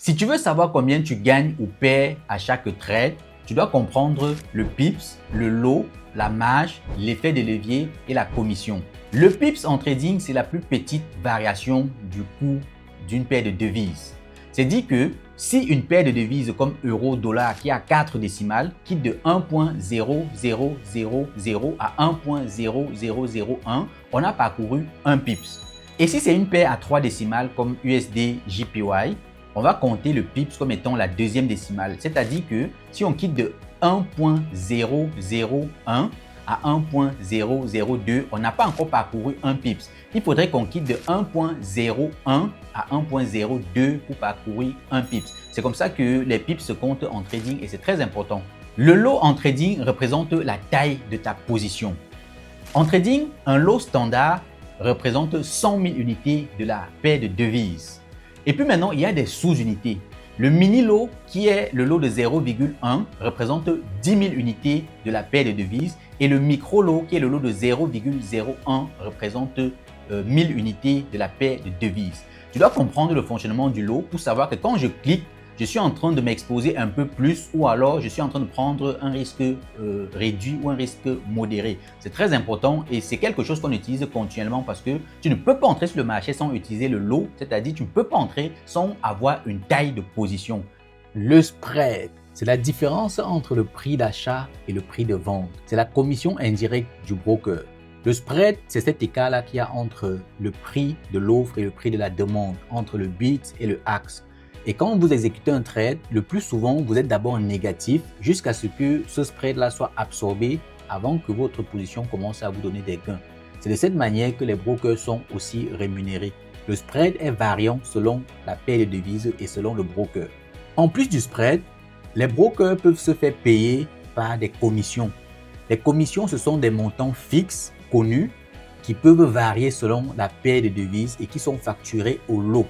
Si tu veux savoir combien tu gagnes ou perds à chaque trade, tu dois comprendre le pips, le lot, la marge, l'effet de levier et la commission. Le pips en trading, c'est la plus petite variation du cours d'une paire de devises. C'est dit que si une paire de devises comme euro, dollar qui a 4 décimales quitte de 1.0000 à 1.0001, on a parcouru un pips. Et si c'est une paire à 3 décimales comme USD JPY, on va compter le pips comme étant la deuxième décimale. C'est-à-dire que si on quitte de 1.001 à 1.002, on n'a pas encore parcouru un pips. Il faudrait qu'on quitte de 1.01 à 1.02 pour parcourir un pips. C'est comme ça que les pips se comptent en trading et c'est très important. Le lot en trading représente la taille de ta position. En trading, un lot standard représente 100 000 unités de la paire de devises. Et puis maintenant, il y a des sous-unités. Le mini-lot, qui est le lot de 0,1, représente 10 000 unités de la paire de devises. Et le micro-lot, qui est le lot de 0,01, représente 1000 unités de la paire de devises. Tu dois comprendre le fonctionnement du lot pour savoir que quand je clique, je suis en train de m'exposer un peu plus ou alors je suis en train de prendre un risque réduit ou un risque modéré. C'est très important et c'est quelque chose qu'on utilise continuellement parce que tu ne peux pas entrer sur le marché sans utiliser le lot, c'est-à-dire tu ne peux pas entrer sans avoir une taille de position. Le spread, c'est la différence entre le prix d'achat et le prix de vente. C'est la commission indirecte du broker. Le spread, c'est cet écart-là qu'il y a entre le prix de l'offre et le prix de la demande, entre le bid et le ask. Et quand vous exécutez un trade, le plus souvent, vous êtes d'abord négatif jusqu'à ce que ce spread-là soit absorbé avant que votre position commence à vous donner des gains. C'est de cette manière que les brokers sont aussi rémunérés. Le spread est variant selon la paire de devises et selon le broker. En plus du spread, les brokers peuvent se faire payer par des commissions. Les commissions, ce sont des montants fixes, connus, qui peuvent varier selon la paire de devises et qui sont facturés au lot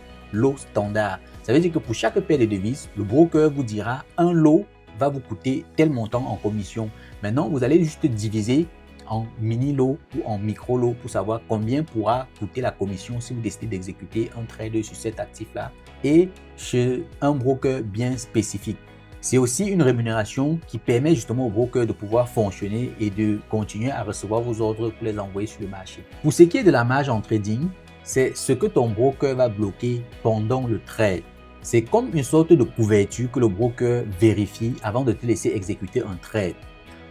standard. Ça veut dire que pour chaque paire de devises, le broker vous dira un lot va vous coûter tel montant en commission. Maintenant, vous allez juste diviser en mini-lot ou en micro-lot pour savoir combien pourra coûter la commission si vous décidez d'exécuter un trade sur cet actif-là et chez un broker bien spécifique. C'est aussi une rémunération qui permet justement au broker de pouvoir fonctionner et de continuer à recevoir vos ordres pour les envoyer sur le marché. Pour ce qui est de la marge en trading, c'est ce que ton broker va bloquer pendant le trade. C'est comme une sorte de couverture que le broker vérifie avant de te laisser exécuter un trade.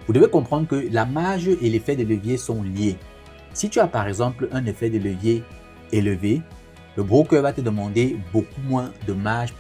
Vous devez comprendre que la marge et l'effet de levier sont liés. Si tu as par exemple un effet de levier élevé, le broker va te demander beaucoup moins de marge pour